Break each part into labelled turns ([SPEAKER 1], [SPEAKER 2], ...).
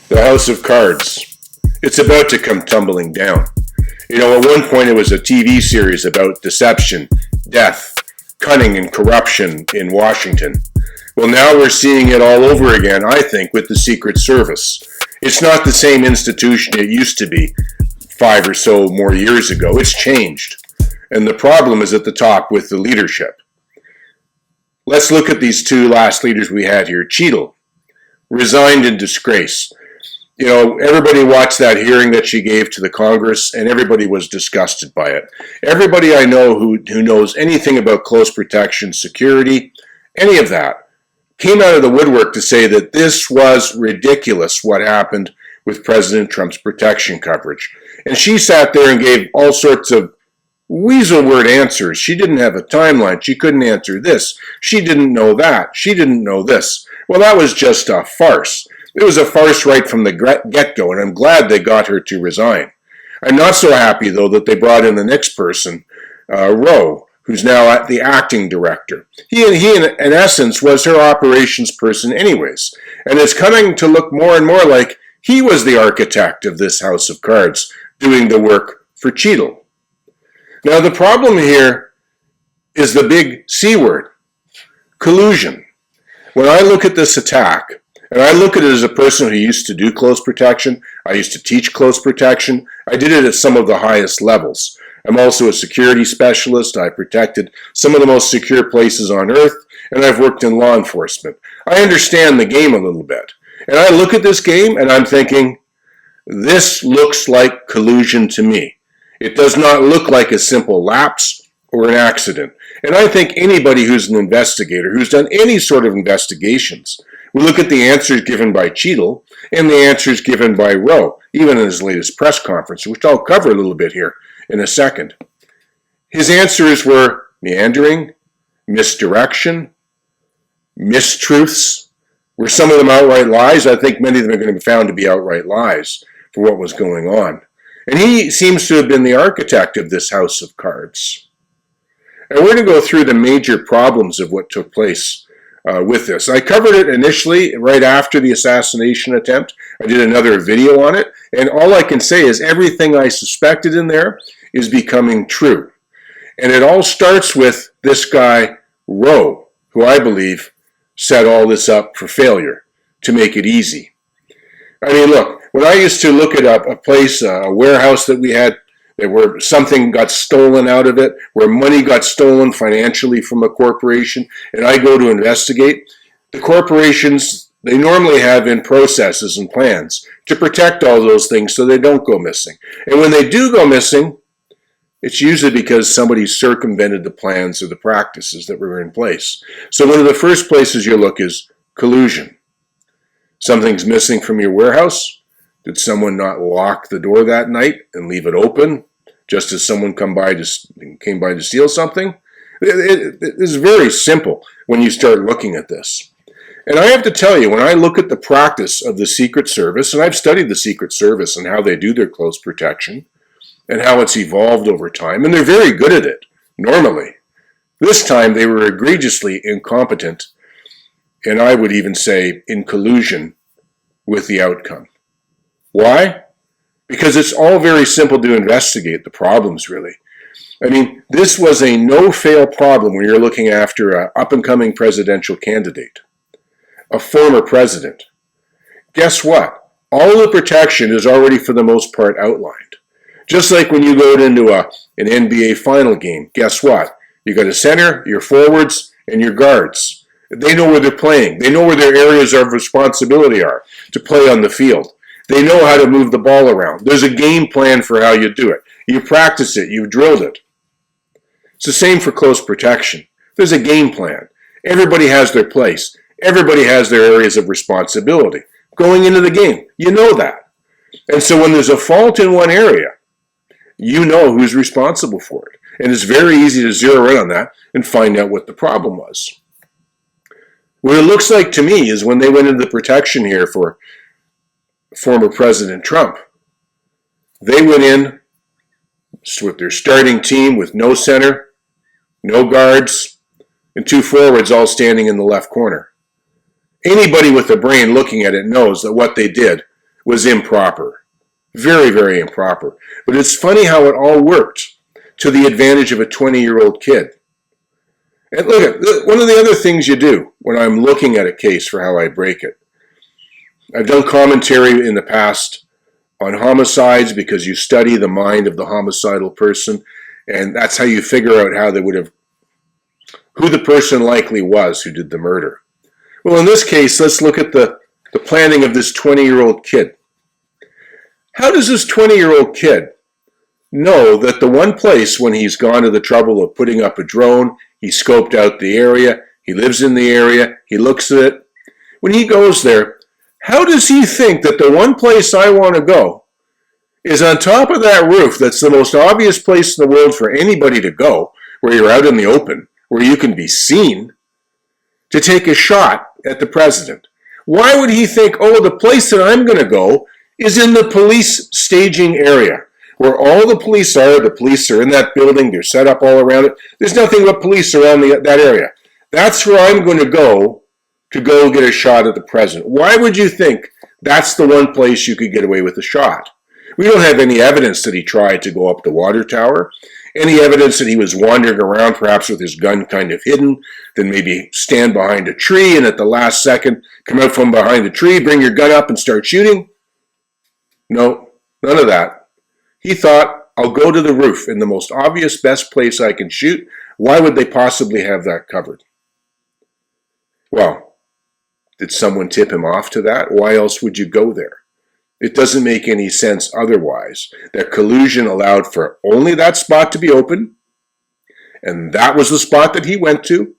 [SPEAKER 1] The house of cards. It's about to come tumbling down. You know, at one point it was a TV series about deception, death, cunning, and corruption in Washington. Well, now we're seeing it all over again, I think, with the Secret Service. It's not the same institution it used to be 5 or so more years ago. It's changed. And the problem is at the top with the leadership. Let's look at these two last leaders we had here. Cheadle resigned in disgrace. You know, everybody watched that hearing that she gave to the Congress, and everybody was disgusted by it. Everybody I know who knows anything about close protection, security, any of that, came out of the woodwork to say that this was ridiculous what happened with President Trump's protection coverage. And she sat there and gave all sorts of weasel word answers. She didn't have a timeline. She couldn't answer this. She didn't know that. She didn't know this. Well, that was just a farce. It was a farce right from the get-go, and I'm glad they got her to resign. I'm not so happy, though, that they brought in the next person, Rowe, who's now the acting director. He, in essence, was her operations person anyways, and it's coming to look more and more like he was the architect of this house of cards, doing the work for Cheadle. Now, the problem here is the big C word, collusion. When I look at this attack, and I look at it as a person who used to do close protection, I used to teach close protection, I did it at some of the highest levels. I'm also a security specialist. I protected some of the most secure places on earth, and I've worked in law enforcement. I understand the game a little bit. And I look at this game and I'm thinking, this looks like collusion to me. It does not look like a simple lapse or an accident. And I think anybody who's an investigator, who's done any sort of investigations, we look at the answers given by Cheadle and the answers given by Rowe, even in his latest press conference, which I'll cover a little bit here in a second. His answers were meandering, misdirection, mistruths. Were some of them outright lies? I think many of them are going to be found to be outright lies for what was going on. And he seems to have been the architect of this house of cards. And we're going to go through the major problems of what took place with this. I covered it initially right after the assassination attempt. I did another video on it, and all I can say is everything I suspected in there is becoming true. And it all starts with this guy, Rowe, who I believe set all this up for failure to make it easy. I mean, look, when I used to look at a place, a warehouse that we had, where something got stolen out of it, where money got stolen financially from a corporation, and I go to investigate, the corporations, they normally have in processes and plans to protect all those things so they don't go missing. And when they do go missing, it's usually because somebody circumvented the plans or the practices that were in place. So one of the first places you look is collusion. Something's missing from your warehouse. Did someone not lock the door that night and leave it open just as someone came by to steal something? It's very simple when you start looking at this. And I have to tell you, when I look at the practice of the Secret Service, and I've studied the Secret Service and how they do their close protection and how it's evolved over time, and they're very good at it, normally. This time they were egregiously incompetent, and I would even say in collusion with the outcome. Why? Because it's all very simple to investigate the problems, really. I mean, this was a no-fail problem when you're looking after an up-and-coming presidential candidate, a former president. Guess what? All the protection is already, for the most part, outlined. Just like when you go into an NBA final game, guess what? You got a center, your forwards, and your guards. They know where they're playing. They know where their areas of responsibility are to play on the field. They know how to move the ball around. There's a game plan for how you do it. You practice it. You've drilled it. It's the same for close protection. There's a game plan. Everybody has their place. Everybody has their areas of responsibility. Going into the game, you know that. And so when there's a fault in one area, you know who's responsible for it. And it's very easy to zero in on that and find out what the problem was. What it looks like to me is when they went into the protection here for former President Trump, they went in with their starting team with no center, no guards, and two forwards all standing in the left corner. Anybody with a brain looking at it knows that what they did was improper. Very, very improper. But it's funny how it all worked to the advantage of a 20-year-old kid. And look at one of the other things you do when I'm looking at a case for how I break it. I've done commentary in the past on homicides because you study the mind of the homicidal person, and that's how you figure out how they would have, who the person likely was who did the murder. Well, in this case, let's look at the planning of this 20-year-old kid. How does this 20-year-old kid know that the one place when he's gone to the trouble of putting up a drone, he scoped out the area, he lives in the area, he looks at it. When he goes there, how does he think that the one place I want to go is on top of that roof that's the most obvious place in the world for anybody to go, where you're out in the open, where you can be seen, to take a shot at the president? Why would he think, oh, the place that I'm going to go is in the police staging area, where all the police are in that building, they're set up all around it. There's nothing but police around that area. That's where I'm going to go get a shot at the president. Why would you think that's the one place you could get away with a shot? We don't have any evidence that he tried to go up the water tower, any evidence that he was wandering around perhaps with his gun kind of hidden, then maybe stand behind a tree and at the last second come out from behind the tree, bring your gun up and start shooting. No, none of that. He thought, I'll go to the roof in the most obvious, best place I can shoot. Why would they possibly have that covered? Well, did someone tip him off to that? Why else would you go there? It doesn't make any sense otherwise. That collusion allowed for only that spot to be open, and that was the spot that he went to,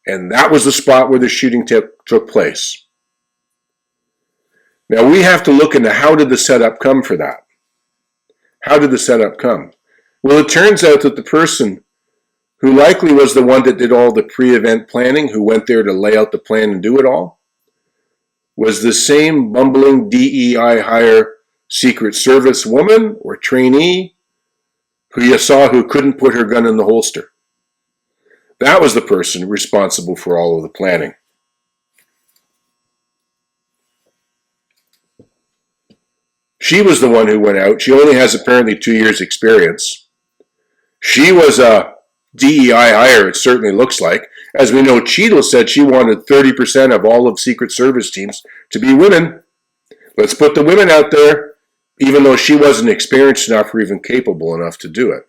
[SPEAKER 1] and that was the spot where the shooting took place. Now we have to look into how did the setup come for that? How did the setup come? Well, it turns out that the person who likely was the one that did all the pre-event planning, who went there to lay out the plan and do it all, was the same bumbling DEI hire Secret Service woman or trainee who you saw who couldn't put her gun in the holster. That was the person responsible for all of the planning. She was the one who went out. She only has apparently 2 years experience. She was a DEI hire, it certainly looks like. As we know, Cheadle said she wanted 30% of all of Secret Service teams to be women. Let's put the women out there, even though she wasn't experienced enough or even capable enough to do it.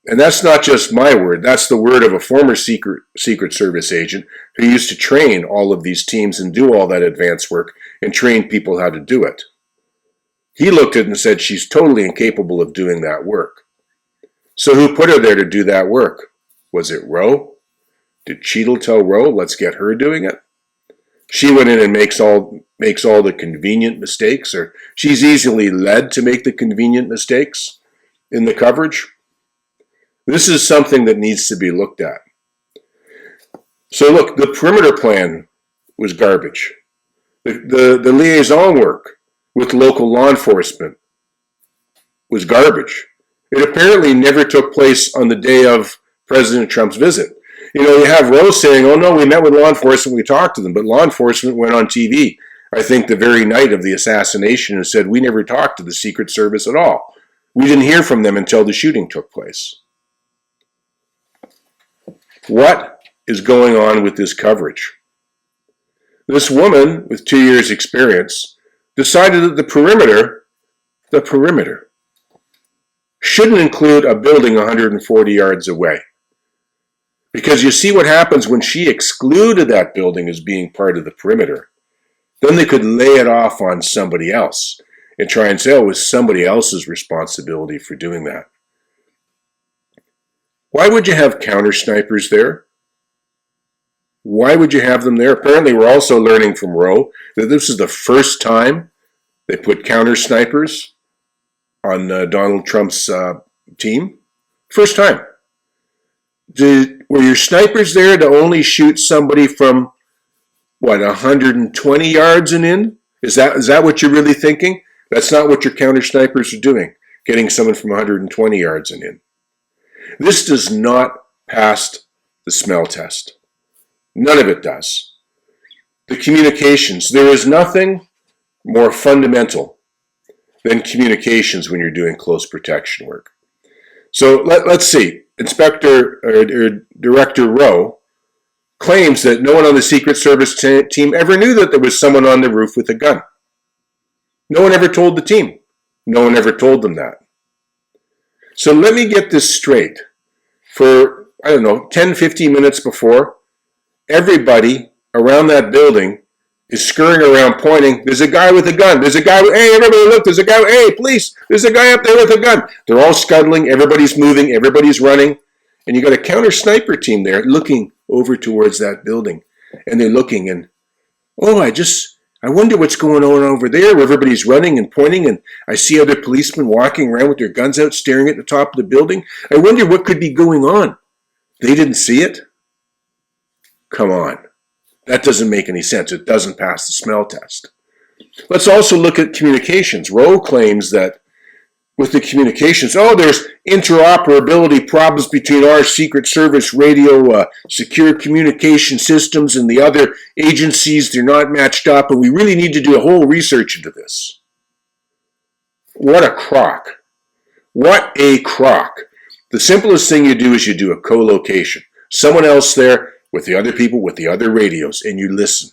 [SPEAKER 1] And that's not just my word. That's the word of a former Secret Service agent who used to train all of these teams and do all that advanced work and train people how to do it. He looked at it and said she's totally incapable of doing that work. So who put her there to do that work? Was it Rowe? Did Cheadle tell Rowe, let's get her doing it? She went in and makes all the convenient mistakes, or she's easily led to make the convenient mistakes in the coverage. This is something that needs to be looked at. So look, the perimeter plan was garbage. The liaison work with local law enforcement was garbage. It apparently never took place on the day of President Trump's visit. You know, you have Rose saying, oh no, we met with law enforcement, we talked to them, but law enforcement went on TV, I think the very night of the assassination, and said, we never talked to the Secret Service at all. We didn't hear from them until the shooting took place. What is going on with this coverage? This woman with 2 years experience decided that the perimeter shouldn't include a building 140 yards away. Because you see what happens when she excluded that building as being part of the perimeter. Then they could lay it off on somebody else and try and say, oh, it was somebody else's responsibility for doing that. Why would you have counter snipers there? Why would you have them there? Apparently, we're also learning from Rowe that this is the first time they put counter snipers on Donald Trump's team. First time. Were your snipers there to only shoot somebody from, 120 yards and in? Is that what you're really thinking? That's not what your counter snipers are doing, getting someone from 120 yards and in. This does not pass the smell test. None of it does. The communications, there is nothing more fundamental than communications when you're doing close protection work. So let's see. Director Rowe claims that no one on the Secret Service team ever knew that there was someone on the roof with a gun. No one ever told the team. No one ever told them that. So let me get this straight. For, 10, 15 minutes before, everybody around that building is scurrying around pointing, there's a guy with a gun, there's a guy, hey, everybody look, there's a guy, hey, police, there's a guy up there with a gun. They're all scuttling, everybody's moving, everybody's running, and you got a counter sniper team there looking over towards that building. And they're looking and, I wonder what's going on over there where everybody's running and pointing, and I see other policemen walking around with their guns out staring at the top of the building. I wonder what could be going on. They didn't see it? Come on. That doesn't make any sense. It doesn't pass the smell test. Let's also look at communications. Rowe claims that with the communications, there's interoperability problems between our Secret Service radio secure communication systems and the other agencies. They're not matched up, and we really need to do a whole research into this. What a crock. What a crock. The simplest thing you do is you do a co-location. Someone else there with the other people, with the other radios, and you listen.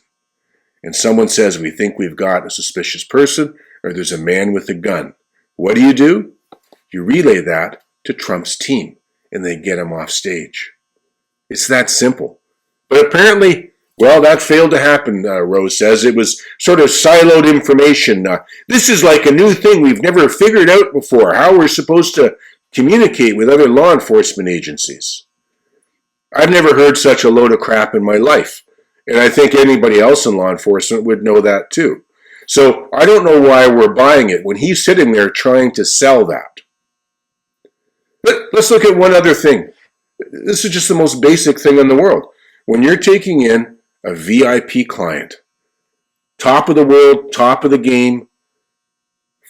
[SPEAKER 1] And someone says, we think we've got a suspicious person, or there's a man with a gun. What do? You relay that to Trump's team, and they get him off stage. It's that simple. But apparently, that failed to happen, Rose says. It was sort of siloed information. This is like a new thing we've never figured out before, how we're supposed to communicate with other law enforcement agencies. I've never heard such a load of crap in my life. And I think anybody else in law enforcement would know that too. So I don't know why we're buying it when he's sitting there trying to sell that. But let's look at one other thing. This is just the most basic thing in the world. When you're taking in a VIP client, top of the world, top of the game,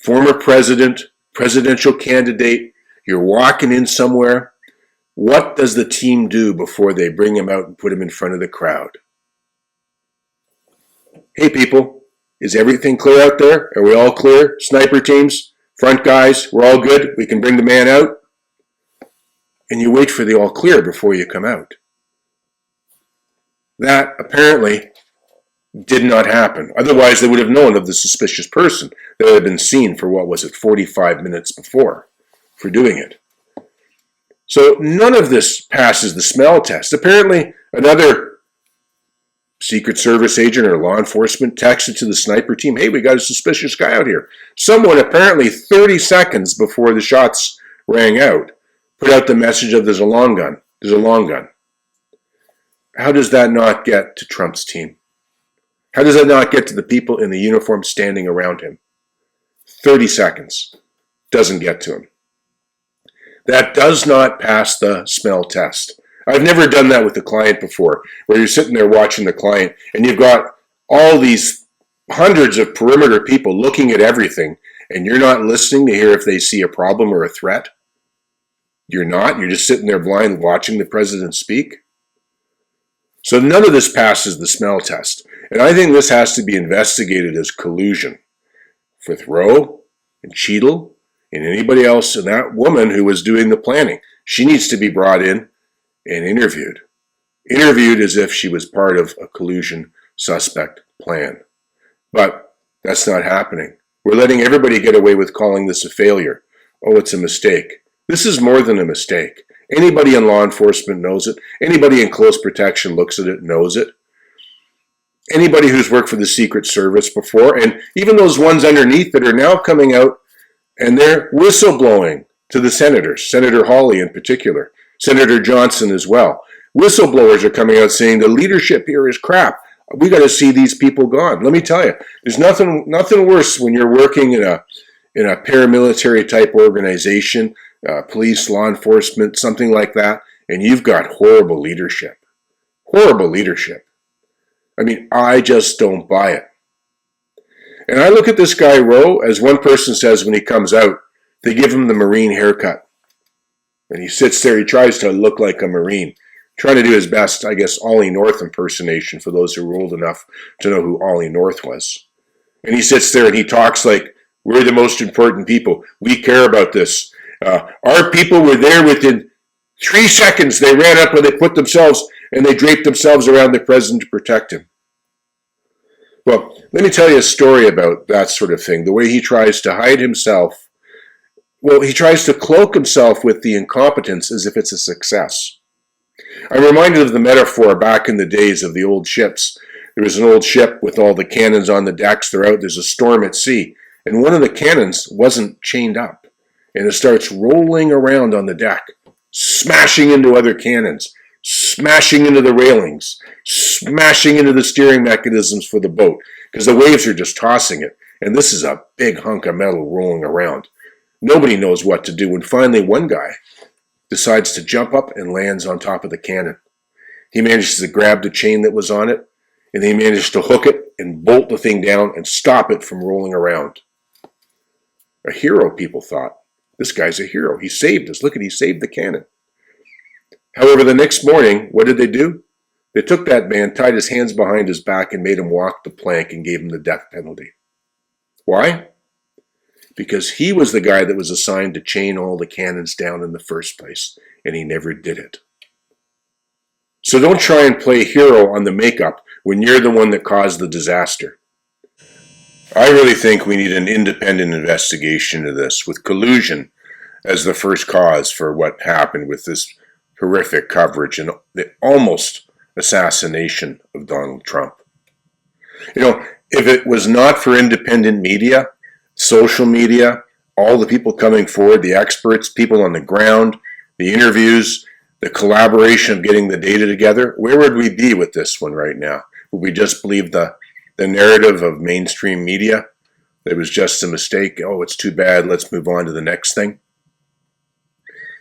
[SPEAKER 1] former president, presidential candidate, you're walking in somewhere, what does the team do before they bring him out and put him in front of the crowd? Hey people, is everything clear out there? Are we all clear? Sniper teams, front guys, we're all good? We can bring the man out? And you wait for the all clear before you come out. That apparently did not happen. Otherwise, they would have known of the suspicious person that had been seen for, 45 minutes before for doing it. So none of this passes the smell test. Apparently, another Secret Service agent or law enforcement texted to the sniper team, hey, we got a suspicious guy out here. Someone apparently 30 seconds before the shots rang out put out the message of there's a long gun. There's a long gun. How does that not get to Trump's team? How does that not get to the people in the uniform standing around him? 30 seconds. Doesn't get to him. That does not pass the smell test. I've never done that with a client before, where you're sitting there watching the client and you've got all these hundreds of perimeter people looking at everything and you're not listening to hear if they see a problem or a threat. You're not. You're just sitting there blind watching the president speak. So none of this passes the smell test. And I think this has to be investigated as collusion with Rowe and Cheadle and anybody else and that woman who was doing the planning. She needs to be brought in and interviewed. Interviewed as if she was part of a collusion suspect plan. But that's not happening. We're letting everybody get away with calling this a failure. Oh, it's a mistake. This is more than a mistake. Anybody in law enforcement knows it. Anybody in close protection looks at it and knows it. Anybody who's worked for the Secret Service before, and even those ones underneath that are now coming out and they're whistleblowing to the senators, Senator Hawley in particular, Senator Johnson as well. Whistleblowers are coming out saying the leadership here is crap. We got to see these people gone. Let me tell you, there's nothing worse when you're working in a paramilitary type organization, police, law enforcement, something like that, and you've got horrible leadership. Horrible leadership. I mean, I just don't buy it. And I look at this guy, Rowe, as one person says when he comes out, they give him the Marine haircut. And he sits there, he tries to look like a Marine, trying to do his best, I guess, Ollie North impersonation for those who are old enough to know who Ollie North was. And he sits there and he talks like, we're the most important people. We care about this. Our people were there within 3 seconds. They ran up and they put themselves and they draped themselves around the president to protect him. Well, let me tell you a story about that sort of thing. The way he tries to hide himself. Well, he tries to cloak himself with the incompetence as if it's a success. I'm reminded of the metaphor back in the days of the old ships. There was an old ship with all the cannons on the decks. They're out. There's a storm at sea. And one of the cannons wasn't chained up. And it starts rolling around on the deck, smashing into other cannons, smashing into the railings, smashing into the steering mechanisms for the boat, because the waves are just tossing it. And this is a big hunk of metal rolling around. Nobody knows what to do. And finally, one guy decides to jump up and lands on top of the cannon. He manages to grab the chain that was on it, and he managed to hook it and bolt the thing down and stop it from rolling around. A hero, people thought. This guy's a hero. He saved us. Look at, he saved the cannon. However, the next morning, what did they do? They took that man, tied his hands behind his back, and made him walk the plank and gave him the death penalty. Why? Because he was the guy that was assigned to chain all the cannons down in the first place, and he never did it. So don't try and play hero on the makeup when you're the one that caused the disaster. I really think we need an independent investigation of this, with collusion as the first cause for what happened with this horrific coverage and the almost assassination of Donald Trump. You know, if it was not for independent media, social media, all the people coming forward, the experts, people on the ground, the interviews, the collaboration of getting the data together, where would we be with this one right now? Would we just believe the narrative of mainstream media? That it was just a mistake. Oh, it's too bad. Let's move on to the next thing.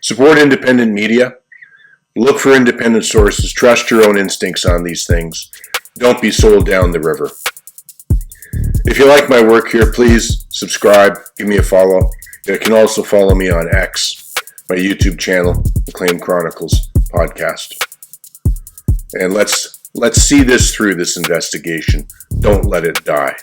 [SPEAKER 1] Support independent media. Look for independent sources. Trust your own instincts on these things. Don't be sold down the river. If you like my work here, please subscribe. Give me a follow. You can also follow me on X, my YouTube channel, Acclaim Chronicles podcast. And let's see this through, this investigation. Don't let it die.